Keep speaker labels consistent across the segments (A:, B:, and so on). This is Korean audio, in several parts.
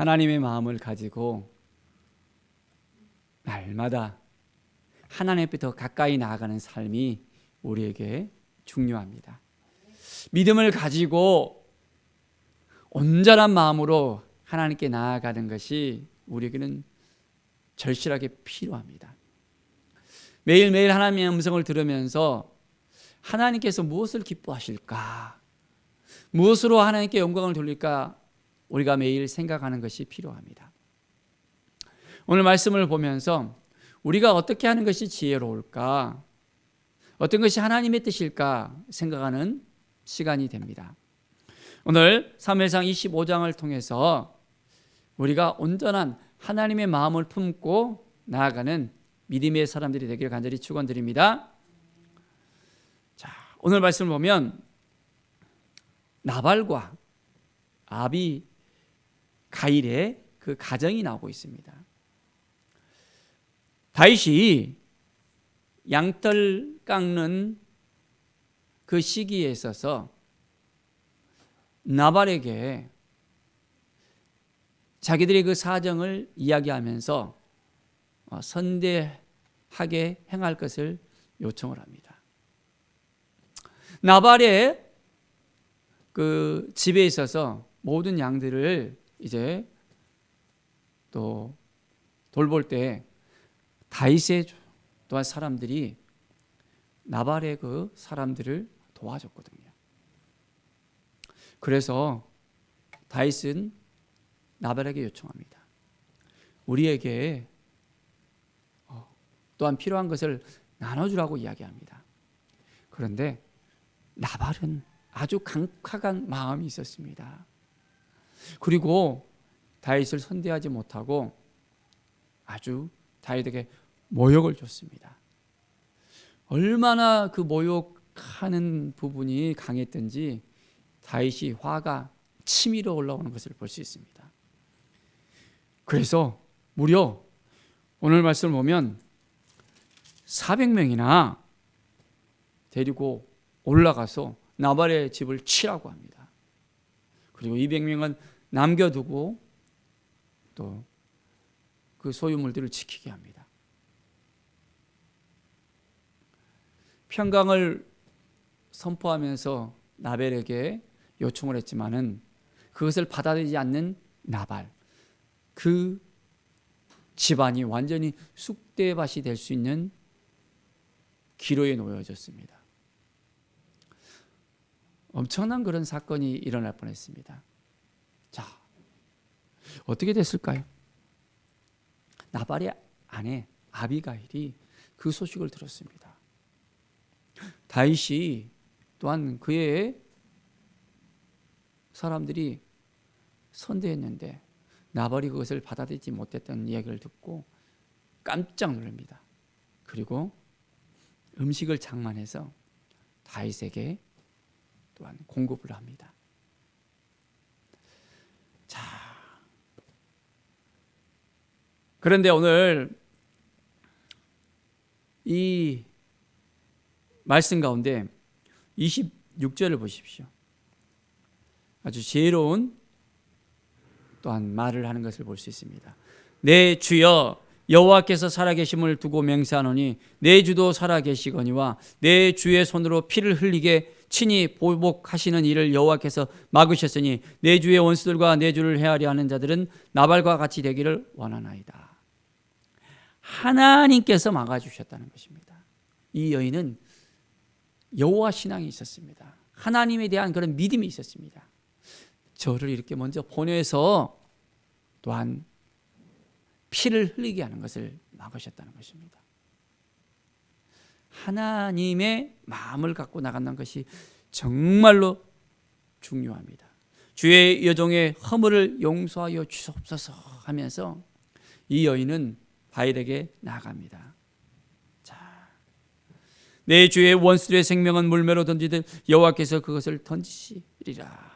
A: 하나님의 마음을 가지고 날마다 하나님 앞에 더 가까이 나아가는 삶이 우리에게 중요합니다. 믿음을 가지고 온전한 마음으로 하나님께 나아가는 것이 우리에게는 절실하게 필요합니다. 매일매일 하나님의 음성을 들으면서 하나님께서 무엇을 기뻐하실까? 무엇으로 하나님께 영광을 돌릴까? 우리가 매일 생각하는 것이 필요합니다. 오늘 말씀을 보면서 우리가 어떻게 하는 것이 지혜로울까? 어떤 것이 하나님의 뜻일까? 생각하는 시간이 됩니다. 오늘 사무엘상 25장을 통해서 우리가 온전한 하나님의 마음을 품고 나아가는 믿음의 사람들이 되기를 간절히 축원드립니다. 자, 오늘 말씀을 보면 나발과 아비가일의 그 가정이 나오고 있습니다. 다윗이 양털 깎는 그 시기에 있어서 나발에게 자기들의 그 사정을 이야기하면서 선대하게 행할 것을 요청을 합니다. 나발의 그 집에 있어서 모든 양들을 이제 또 돌볼 때 다윗의 또한 사람들이 나발의 그 사람들을 도와줬거든요. 그래서 다윗은 나발에게 요청합니다. 우리에게 또한 필요한 것을 나눠주라고 이야기합니다. 그런데 나발은 아주 강팍한 마음이 있었습니다. 그리고 다윗을 선대하지 못하고 아주 다윗에게 모욕을 줬습니다. 얼마나 그 모욕하는 부분이 강했던지 다윗이 화가 치밀어 올라오는 것을 볼 수 있습니다. 그래서 무려 오늘 말씀을 보면 400명이나 데리고 올라가서 나발의 집을 치라고 합니다. 그리고 200명은 남겨두고 또 그 소유물들을 지키게 합니다. 평강을 선포하면서 나발에게 요청을 했지만은 그것을 받아들이지 않는 나발, 그 집안이 완전히 쑥대밭이 될 수 있는 기로에 놓여졌습니다. 엄청난 그런 사건이 일어날 뻔했습니다. 자, 어떻게 됐을까요? 나발의 아내 아비가일이 그 소식을 들었습니다. 다윗이 또한 그의 사람들이 선대했는데 나발이 그것을 받아들이지 못했다는 이야기를 듣고 깜짝 놀랍니다. 그리고 음식을 장만해서 다윗에게 또한 공급을 합니다. 자, 그런데 오늘 이 말씀 가운데 26절을 보십시오. 아주 지혜로운 또한 말을 하는 것을 볼 수 있습니다. 내 주여 여호와께서 살아계심을 두고 맹세하노니 내 주도 살아계시거니와 내 주의 손으로 피를 흘리게 친히 보복하시는 일을 여호와께서 막으셨으니 내 주의 원수들과 내 주를 헤아려 하는 자들은 나발과 같이 되기를 원하나이다. 하나님께서 막아주셨다는 것입니다. 이 여인은 여호와 신앙이 있었습니다. 하나님에 대한 그런 믿음이 있었습니다. 저를 이렇게 먼저 보내서 또한 피를 흘리게 하는 것을 막으셨다는 것입니다. 하나님의 마음을 갖고 나간다는 것이 정말로 중요합니다. 주의 여종의 허물을 용서하여 주옵소서 하면서 이 여인은 다윗에게 나아갑니다. 자, 내 주의 원수들의 생명은 물매로 던지듯 여호와께서 그것을 던지시리라.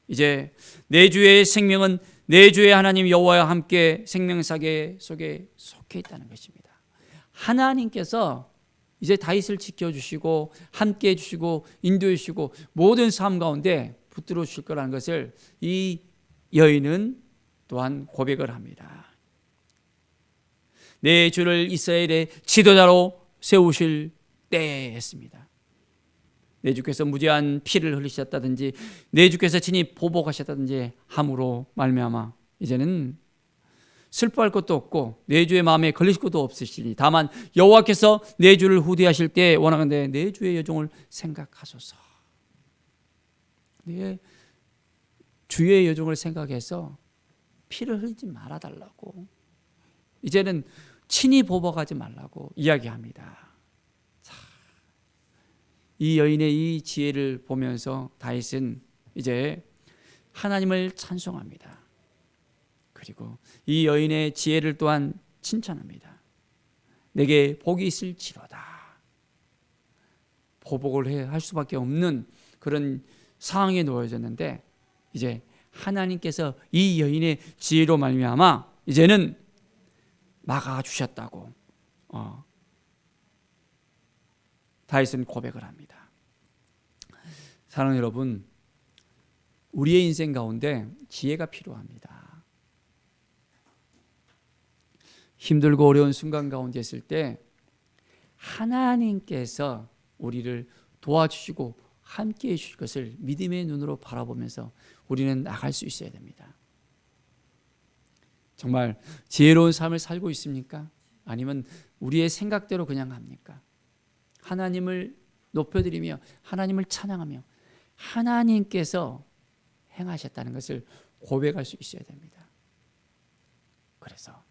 A: 이제 내 주의 생명은 내 주의 하나님 여호와와 함께 생명사계 속에 속해 있다는 것입니다. 하나님께서 이제 다윗을 지켜주시고 함께 해주시고 인도해 주시고 모든 삶 가운데 붙들어 주실 거라는 것을 이 여인은 또한 고백을 합니다. 내 주를 이스라엘의 지도자로 세우실 때에 했습니다. 내 주께서 무죄한 피를 흘리셨다든지 내 주께서 친히 보복하셨다든지 함으로 말미암아 이제는 슬퍼할 것도 없고 내 주의 마음에 걸리실 것도 없으시니 다만 여호와께서 내 주를 후대하실 때 원하건대 내 주의 여종을 생각하소서. 내 주의 여종을 생각해서 피를 흘리지 말아달라고, 이제는 친히 보복하지 말라고 이야기합니다. 자, 이 여인의 이 지혜를 보면서 다윗은 이제 하나님을 찬송합니다. 그리고 이 여인의 지혜를 또한 칭찬합니다. 내게 복이 있을지로다. 보복을 할 수밖에 없는 그런 상황에 놓여졌는데 이제 하나님께서 이 여인의 지혜로 말미암아 이제는 막아주셨다고 다윗은 고백을 합니다. 사랑하는 여러분, 우리의 인생 가운데 지혜가 필요합니다. 힘들고 어려운 순간 가운데 있을 때 하나님께서 우리를 도와주시고 함께해 주실 것을 믿음의 눈으로 바라보면서 우리는 나갈 수 있어야 됩니다. 정말 지혜로운 삶을 살고 있습니까? 아니면 우리의 생각대로 그냥 합니까? 하나님을 높여드리며 하나님을 찬양하며 하나님께서 행하셨다는 것을 고백할 수 있어야 됩니다. 그래서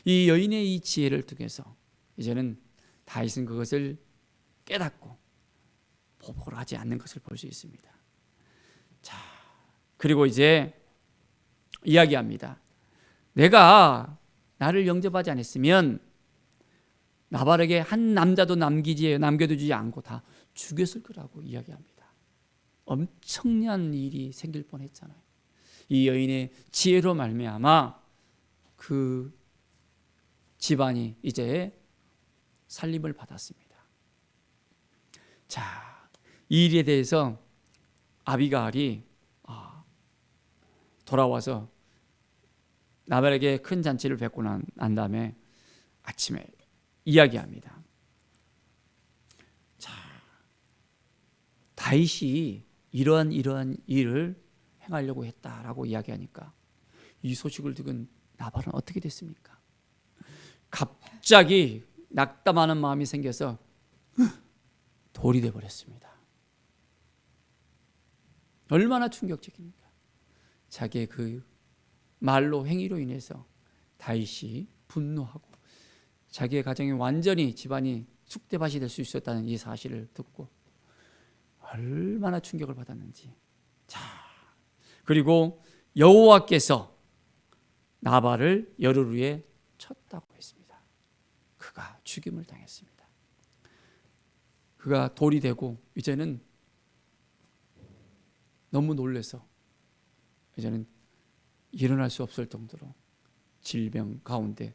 A: 이 여인의 이 지혜를 통해서 이제는 다윗은 그것을 깨닫고 보복을 하지 않는 것을 볼 수 있습니다. 자, 그리고 이제 이야기합니다. 내가 나를 영접하지 않았으면 나발에게 한 남자도 남겨두지 않고 다 죽였을 거라고 이야기합니다. 엄청난 일이 생길 뻔했잖아요. 이 여인의 지혜로 말미암아 그 집안이 이제 살림을 받았습니다. 자, 이 일에 대해서 아비가일이 돌아와서 나발에게 큰 잔치를 뵙고 난 다음에 아침에 이야기합니다. 자, 다윗이 이러한 일을 행하려고 했다라고 이야기하니까 이 소식을 듣은 나발은 어떻게 됐습니까? 갑자기 낙담하는 마음이 생겨서 돌이 되어버렸습니다. 얼마나 충격적입니까? 자기의 그 말로 행위로 인해서 다윗이 분노하고 자기의 가정이 완전히 집안이 쑥대밭이 될 수 있었다는 이 사실을 듣고 얼마나 충격을 받았는지. 자, 그리고 여호와께서 나발을 열흘 후에 쳤다고 했습니다. 그가 죽임을 당했습니다. 그가 돌이 되고 이제는 너무 놀라서 이제는 일어날 수 없을 정도로 질병 가운데,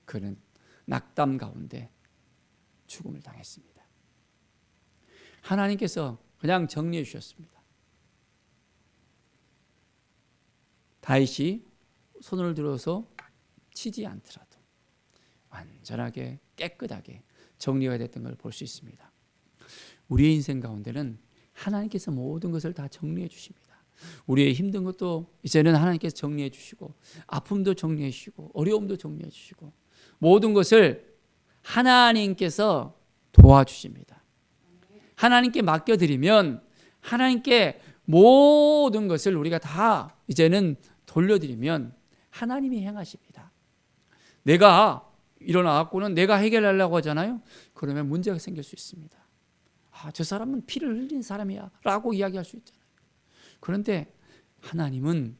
A: 그는 낙담 가운데 죽음을 당했습니다. 하나님께서 그냥 정리해 주셨습니다. 다윗이 손을 들어서 치지 않더라도 완전하게 깨끗하게 정리가 됐던 걸 볼 수 있습니다. 우리의 인생 가운데는 하나님께서 모든 것을 다 정리해 주십니다. 우리의 힘든 것도 이제는 하나님께서 정리해 주시고 아픔도 정리해 주시고 어려움도 정리해 주시고 모든 것을 하나님께서 도와주십니다. 하나님께 맡겨드리면 하나님께 모든 것을 우리가 다 이제는 돌려드리면 하나님이 행하십니다. 내가 일어나갖고는 내가 해결하려고 하잖아요. 그러면 문제가 생길 수 있습니다. 저 사람은 피를 흘린 사람이야 라고 이야기할 수 있잖아요. 그런데 하나님은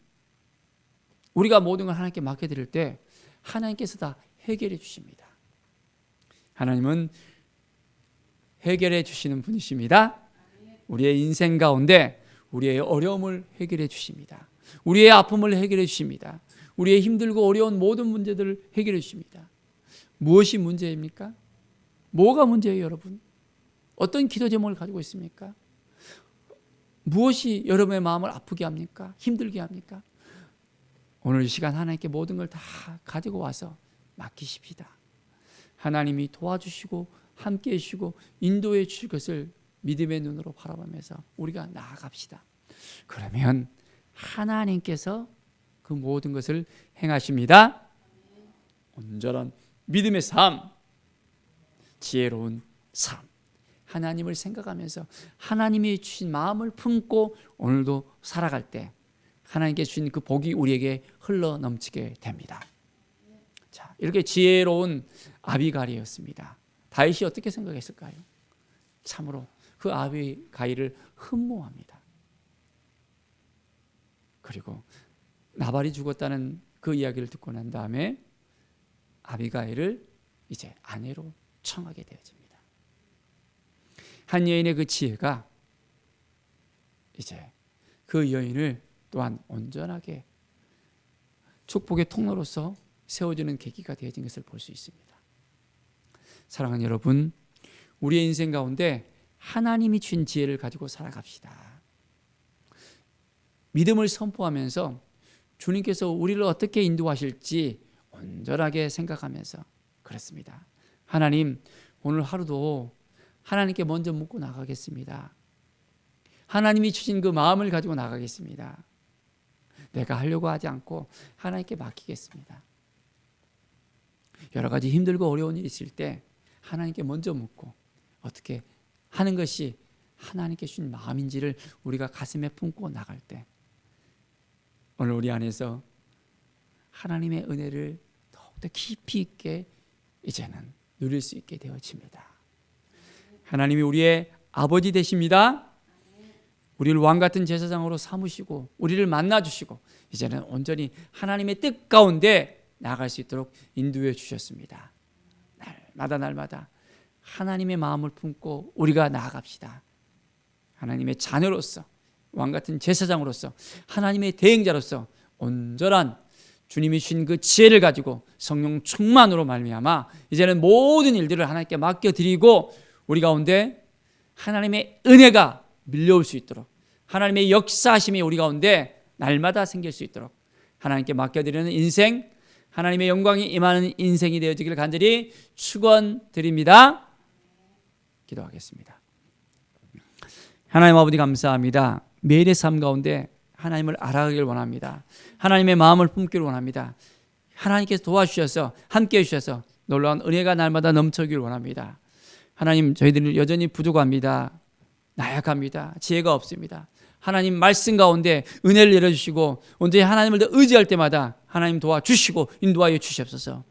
A: 우리가 모든 걸 하나님께 맡겨드릴 때 하나님께서 다 해결해 주십니다. 하나님은 해결해 주시는 분이십니다. 우리의 인생 가운데 우리의 어려움을 해결해 주십니다. 우리의 아픔을 해결해 주십니다. 우리의 힘들고 어려운 모든 문제들을 해결해 주십니다. 무엇이 문제입니까? 뭐가 문제예요, 여러분? 어떤 기도 제목을 가지고 있습니까? 무엇이 여러분의 마음을 아프게 합니까? 힘들게 합니까? 오늘 이 시간 하나님께 모든 걸 다 가지고 와서 맡기십시다. 하나님이 도와주시고 함께해 주시고 인도해 주실 것을 믿음의 눈으로 바라보면서 우리가 나아갑시다. 그러면 하나님께서 그 모든 것을 행하십니다. 온전한 믿음의 삶, 지혜로운 삶, 하나님을 생각하면서 하나님이 주신 마음을 품고 오늘도 살아갈 때 하나님께 주신 그 복이 우리에게 흘러 넘치게 됩니다. 자, 이렇게 지혜로운 아비가일이었습니다. 다윗이 어떻게 생각했을까요? 참으로 그 아비가일을 흠모합니다. 그리고 나발이 죽었다는 그 이야기를 듣고 난 다음에 아비가일을 이제 아내로 청하게 되어집니다. 한 여인의 그 지혜가 이제 그 여인을 또한 온전하게 축복의 통로로서 세워주는 계기가 되어진 것을 볼 수 있습니다. 사랑하는 여러분, 우리의 인생 가운데 하나님이 주신 지혜를 가지고 살아갑시다. 믿음을 선포하면서 주님께서 우리를 어떻게 인도하실지 온전하게 생각하면서 그렇습니다. 하나님, 오늘 하루도 하나님께 먼저 묻고 나가겠습니다. 하나님이 주신 그 마음을 가지고 나가겠습니다. 내가 하려고 하지 않고 하나님께 맡기겠습니다. 여러 가지 힘들고 어려운 일이 있을 때 하나님께 먼저 묻고 어떻게 하는 것이 하나님께 주신 마음인지를 우리가 가슴에 품고 나갈 때 오늘 우리 안에서 하나님의 은혜를 더욱더 깊이 있게 이제는 누릴 수 있게 되어집니다. 하나님이 우리의 아버지 되십니다. 우리를 왕같은 제사장으로 삼으시고 우리를 만나주시고 이제는 온전히 하나님의 뜻 가운데 나아갈 수 있도록 인도해 주셨습니다. 날마다 하나님의 마음을 품고 우리가 나아갑시다. 하나님의 자녀로서 왕같은 제사장으로서 하나님의 대행자로서 온전한 주님이 주신 그 지혜를 가지고 성령 충만으로 말미암아 이제는 모든 일들을 하나님께 맡겨드리고 우리 가운데 하나님의 은혜가 밀려올 수 있도록 하나님의 역사하심이 우리 가운데 날마다 생길 수 있도록 하나님께 맡겨드리는 인생, 하나님의 영광이 임하는 인생이 되어지기를 간절히 축원드립니다. 기도하겠습니다. 하나님 아버지 감사합니다. 매일의 삶 가운데 하나님을 알아가길 원합니다. 하나님의 마음을 품기를 원합니다. 하나님께서 도와주셔서 함께해 주셔서 놀라운 은혜가 날마다 넘쳐기를 원합니다. 하나님, 저희들은 여전히 부족합니다. 나약합니다. 지혜가 없습니다. 하나님 말씀 가운데 은혜를 내려주시고 온전히 하나님을 더 의지할 때마다 하나님 도와주시고 인도하여 주시옵소서.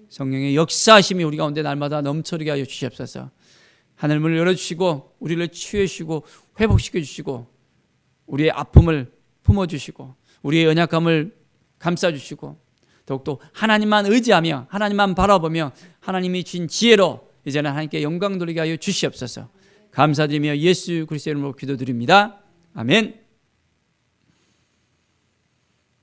A: 성령의 역사하심이 우리 가운데 날마다 넘쳐나게 하여 주시옵소서. 하늘문을 열어주시고 우리를 치유해 주시고 회복시켜 주시고 우리의 아픔을 품어주시고 우리의 연약함을 감싸주시고 더욱더 하나님만 의지하며 하나님만 바라보며 하나님이 주신 지혜로 이제는 하나님께 영광 돌리게 하여 주시옵소서. 감사드리며 예수 그리스도의 이름으로 기도드립니다. 아멘.